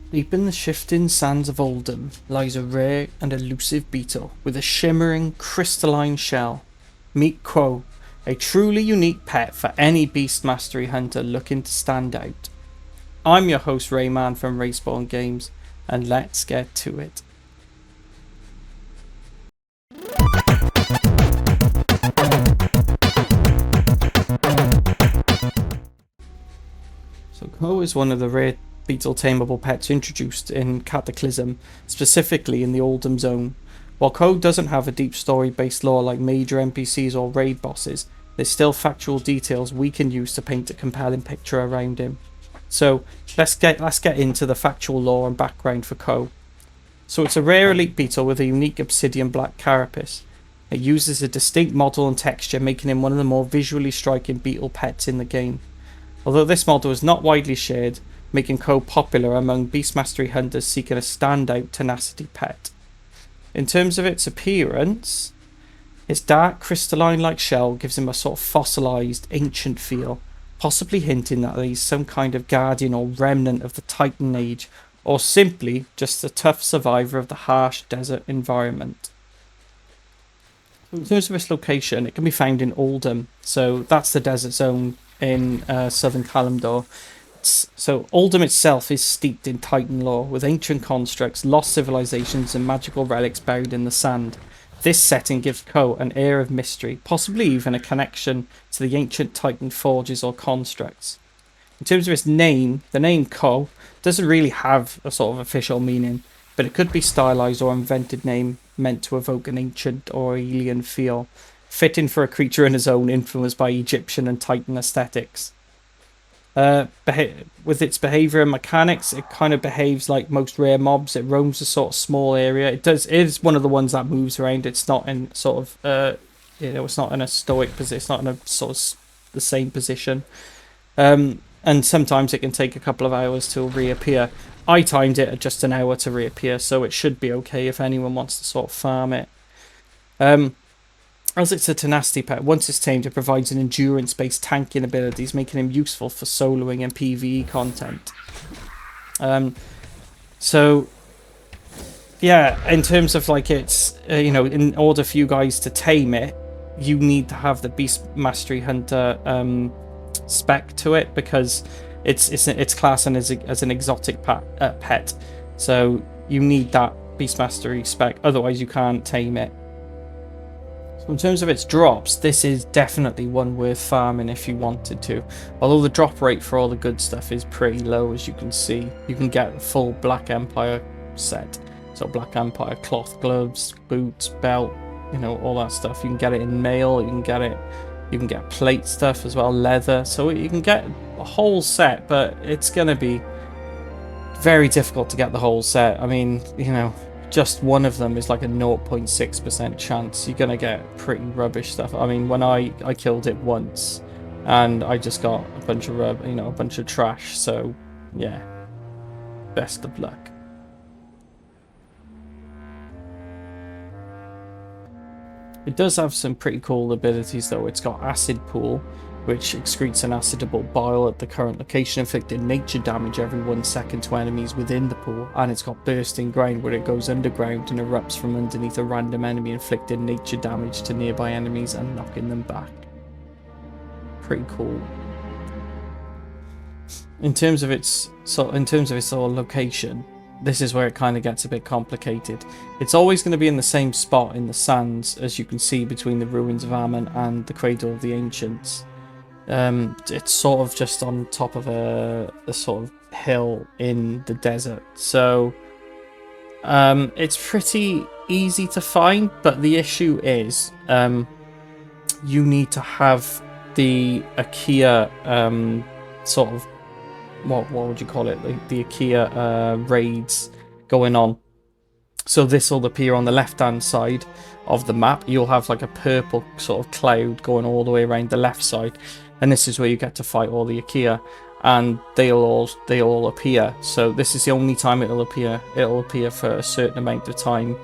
Deep in the shifting sands of Uldum lies a rare and elusive beetle with a shimmering crystalline shell. Meet Quo, a truly unique pet for any beast mastery hunter looking to stand out. I'm your host Rayman from Respawn Games, and let's get to it. So Quo is one of the rare beetle tameable pets introduced in Cataclysm, specifically in the Uldum zone. While Quo doesn't have a deep story-based lore like major NPCs or raid bosses, there's still factual details we can use to paint a compelling picture around him. So let's get into the factual lore and background for Quo. So it's a rare elite beetle with a unique obsidian black carapace. It uses a distinct model and texture, making him one of the more visually striking beetle pets in the game. Although this model is not widely shared, making Quo popular among beast mastery hunters seeking a standout Tenacity pet. In terms of its appearance, its dark crystalline-like shell gives him a sort of fossilized, ancient feel, possibly hinting that he's some kind of guardian or remnant of the Titan Age, or simply just a tough survivor of the harsh desert environment. In terms of its location, it can be found in Uldum, so that's the desert zone in southern Kalimdor. So Uldum itself is steeped in Titan lore, with ancient constructs, lost civilizations and magical relics buried in the sand. This setting gives Quo an air of mystery, possibly even a connection to the ancient Titan forges or constructs. In terms of its name, the name Quo doesn't really have a sort of official meaning, but it could be stylized or invented name meant to evoke an ancient or alien feel, fitting for a creature in his own influenced by Egyptian and Titan aesthetics. With its behavior and mechanics, it kind of behaves like most rare mobs. It roams a sort of small area. It is one of the ones that moves around. It's not in sort of it's not in a stoic position. It's not in a sort of the same position. And sometimes it can take a couple of hours to reappear. I timed it at just an hour to reappear, so it should be okay if anyone wants to sort of farm it. As it's a Tenacity pet, once it's tamed, it provides an endurance-based tanking abilities, making him useful for soloing and PvE content. So, yeah, in terms of like its, in order for you guys to tame it, you need to have the Beast Mastery Hunter spec to it, because it's classed as an exotic pet. So you need that Beast Mastery spec, otherwise you can't tame it. In terms of its drops, this is definitely one worth farming if you wanted to. Although the drop rate for all the good stuff is pretty low, as you can see. You can get the full Black Empire set. So Black Empire cloth gloves, boots, belt, all that stuff. You can get it in mail, you can get plate stuff as well, leather. So you can get a whole set, but it's going to be very difficult to get the whole set. I mean, just one of them is like a 0.6% chance. You're gonna get pretty rubbish stuff. I mean, when I killed it once, and I just got a bunch of a bunch of trash. So yeah, best of luck. It does have some pretty cool abilities though. It's got Acid Pool, which excretes an acidable bile at the current location, inflicting nature damage every 1 second to enemies within the pool. And it's got Bursting Ground, where it goes underground and erupts from underneath a random enemy, inflicting nature damage to nearby enemies and knocking them back. Pretty cool. In terms of its location, this is where it kind of gets a bit complicated. It's always going to be in the same spot in the sands, as you can see between the ruins of Ammon and the Cradle of the Ancients. It's sort of just on top of a sort of hill in the desert, so it's pretty easy to find, but the issue is you need to have the IKEA sort of what would you call it, the IKEA raids going on. So this will appear on the left hand side of the map. You'll have like a purple sort of cloud going all the way around the left side, and this is where you get to fight all the IKEA, and they all appear. So this is the only time it'll appear. It'll appear for a certain amount of time.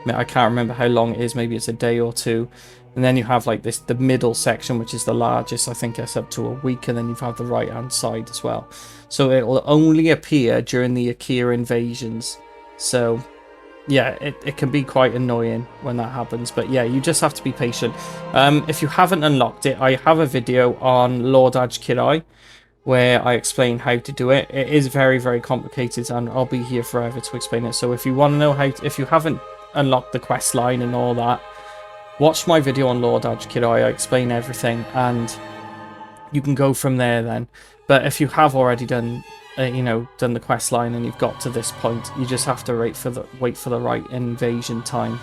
I can't remember how long it is. Maybe it's a day or two. And then you have like this, the middle section, which is the largest. I think it's up to a week, and then you have the right hand side as well. So it will only appear during the Akira invasions. So yeah, it can be quite annoying when that happens, but yeah, you just have to be patient. If you haven't unlocked it, I have a video on Lord Ajkirai where I explain how to do it. It is very, very complicated, and I'll be here forever to explain it. So if you want to know how, if you haven't unlocked the quest line and all that, watch my video on Lord Ajkirai. I explain everything, and you can go from there then. But if you have already done, done the quest line and you've got to this point, you just have to wait for the right invasion time,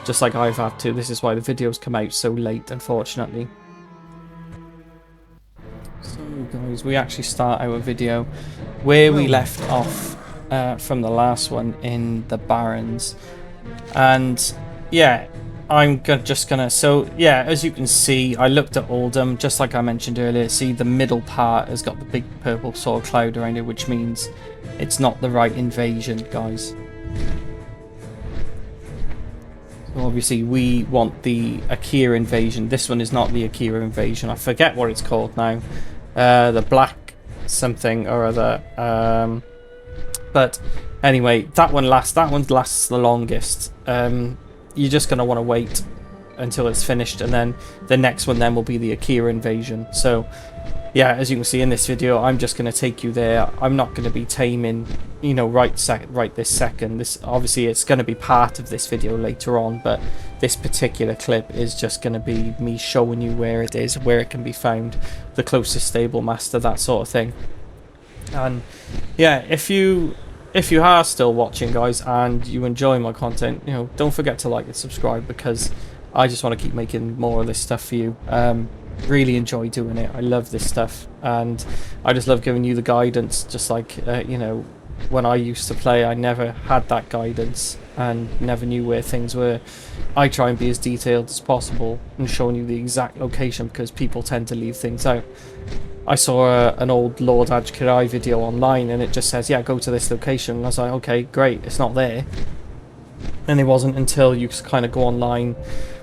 just like I've had to. This is why the videos come out so late, unfortunately. So guys, we actually start our video where we left off from the last one in the Barrens, and yeah, I'm just gonna, so yeah, as you can see, I looked at Uldum, just like I mentioned earlier. See, the middle part has got the big purple sort of cloud around it, which means it's not the right invasion, guys. So obviously we want the Akira invasion. This one is not the Akira invasion. I forget what it's called now. The black something or other. But anyway, that one lasts the longest. You're just going to want to wait until it's finished, and then the next one then will be the Akira invasion. So yeah, as you can see in this video, I'm just going to take you there. I'm not going to be taming, right this second. This obviously, it's going to be part of this video later on, but this particular clip is just going to be me showing you where it is, where it can be found, the closest stable master, that sort of thing. And yeah, if you are still watching, guys, and you enjoy my content, don't forget to like and subscribe, because I just want to keep making more of this stuff for you. Really enjoy doing it. I love this stuff, and I just love giving you the guidance. Just like when I used to play, I never had that guidance and never knew where things were. I try and be as detailed as possible and showing you the exact location, because people tend to leave things out. I saw an old Lord Ajkirai video online, and it just says, yeah, go to this location. And I was like, okay, great, it's not there. And it wasn't until you kind of go online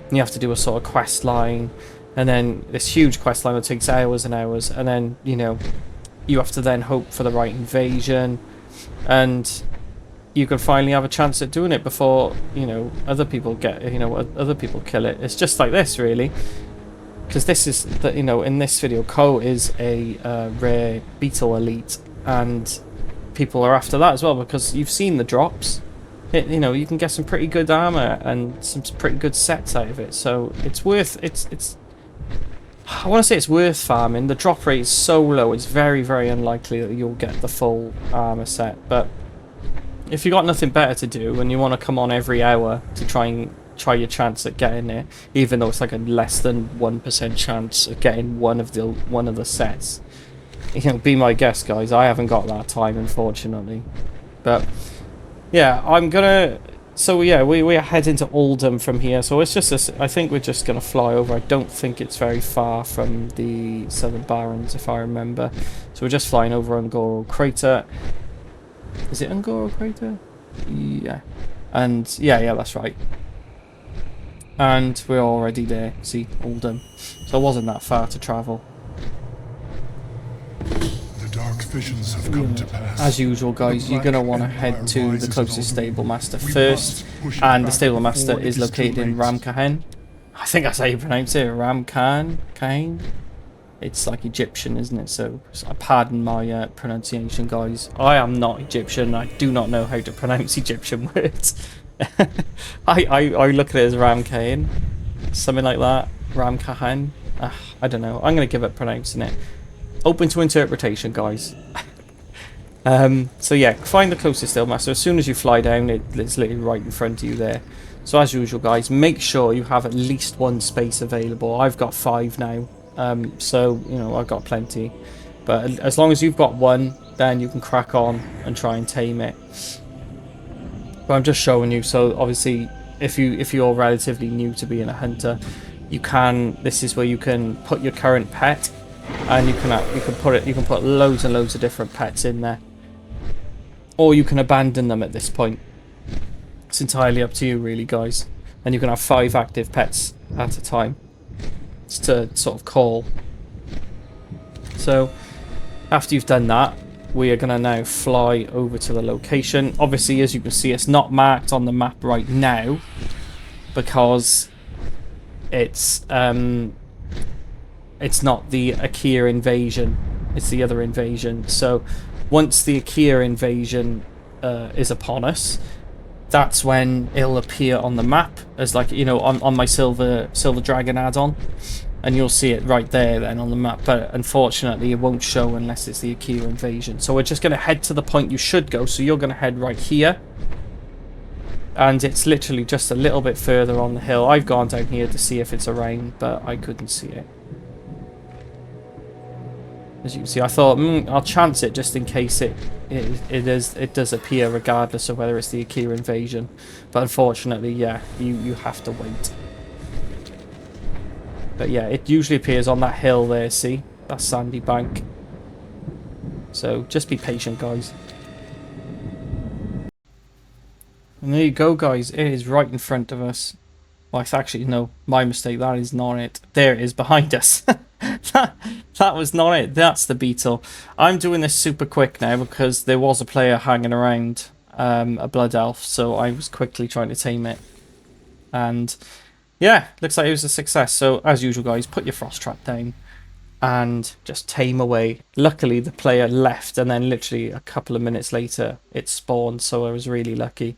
and you have to do a sort of quest line, and then this huge quest line that takes hours and hours, and then you have to then hope for the right invasion, and you can finally have a chance at doing it before other people get other people kill it. It's just like this, really. Because this is in this video, Ko is a rare Beetle elite, and people are after that as well, because you've seen the drops. You can get some pretty good armor and some pretty good sets out of it, so it's worth I want to say it's worth farming. The drop rate is so low, it's very, very unlikely that you'll get the full armor set. But if you got nothing better to do and you want to come on every hour to try your chance at getting it, even though it's like a less than 1% chance of getting one of the sets, be my guest, guys. I haven't got that time, unfortunately. But yeah, so yeah, we are heading to Uldum from here. So it's just I think we're just gonna fly over. I don't think it's very far from the Southern Barrens, if I remember. So we're just flying over Ungoro Crater. Is it Ungoro Crater? Yeah. And yeah, that's right. And we're already there. See, Uldum. So it wasn't that far to travel. The dark visions have come to pass. As usual, guys, you're going to want to head to the closest stable master first. And the stable master is located in Ramkahen. I think that's how you pronounce it. Ramkahen. It's like Egyptian, isn't it? So pardon my pronunciation, guys. I am not Egyptian. I do not know how to pronounce Egyptian words. I look at it as Ramkahen, something like that. Ramkahan. I don't know. I'm going to give up pronouncing it. Open to interpretation, guys. So yeah, find the closest stable master. As soon as you fly down, it's literally right in front of you there. So as usual, guys, make sure you have at least one space available. I've got 5 now. So I've got plenty. But as long as you've got one, then you can crack on and try and tame it. But I'm just showing you. So obviously, if you're relatively new to being a hunter, this is where you can put your current pet, and you can put loads and loads of different pets in there, or you can abandon them at this point. It's entirely up to you, really, guys. And you can have 5 active pets at a time. to sort of call. So after you've done that, we are going to now fly over to the location. Obviously, as you can see, it's not marked on the map right now because it's not the Akia invasion, it's the other invasion. So once the Akia invasion is upon us, that's when it'll appear on the map as, like, you know, on my silver dragon add-on, and you'll see it right there then on the map. But unfortunately it won't show unless it's the Akia invasion. So we're just going to head to the point you should go. So you're going to head right here, and it's literally just a little bit further on the hill. I've gone down here to see if it's around, but I couldn't see it. As you can see, I thought, I'll chance it just in case it does appear, regardless of whether it's the Akia invasion. But unfortunately, yeah, you have to wait. But yeah, it usually appears on that hill there. See, that sandy bank. So just be patient, guys. And there you go, guys. It is right in front of us. Well, it's actually, no, my mistake. That is not it. There it is behind us. that was not it. That's the Beetle. I'm doing this super quick now because there was a player hanging around, a blood elf, so I was quickly trying to tame it. And yeah, looks like it was a success. So as usual, guys, put your frost trap down and just tame away. Luckily, the player left, and then literally a couple of minutes later, it spawned, so I was really lucky.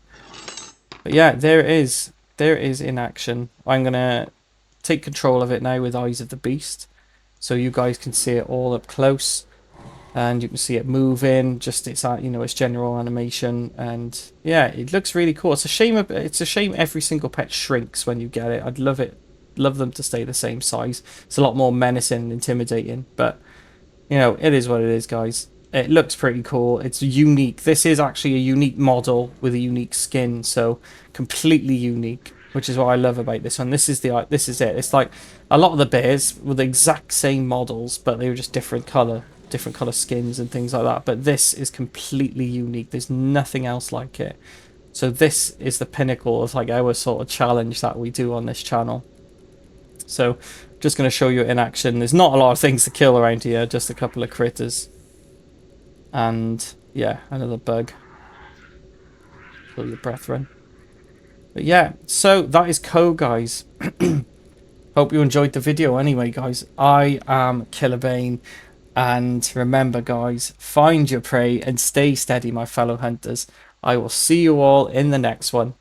But yeah, there it is. There it is in action. I'm going to take control of it now with Eyes of the Beast, so you guys can see it all up close, and you can see it moving, just its, you know, its general animation. And yeah, it looks really cool. It's a shame every single pet shrinks when you get it. I'd love them to stay the same size. It's a lot more menacing and intimidating, but you know, it is what it is, guys. It looks pretty cool. It's unique. This is actually a unique model with a unique skin, so completely unique, which is what I love about this one. This is it. It's like a lot of the bears were the exact same models, but they were just different color skins and things like that. But this is completely unique. There's nothing else like it. So this is the pinnacle of like our sort of challenge that we do on this channel. So just going to show you it in action. There's not a lot of things to kill around here, just a couple of critters. And yeah, another bug. Kill your brethren. But yeah, so that is Co, guys. Hope you enjoyed the video anyway, guys. I am Killer Bane, and remember, guys, find your prey and stay steady, my fellow hunters. I will see you all in the next one.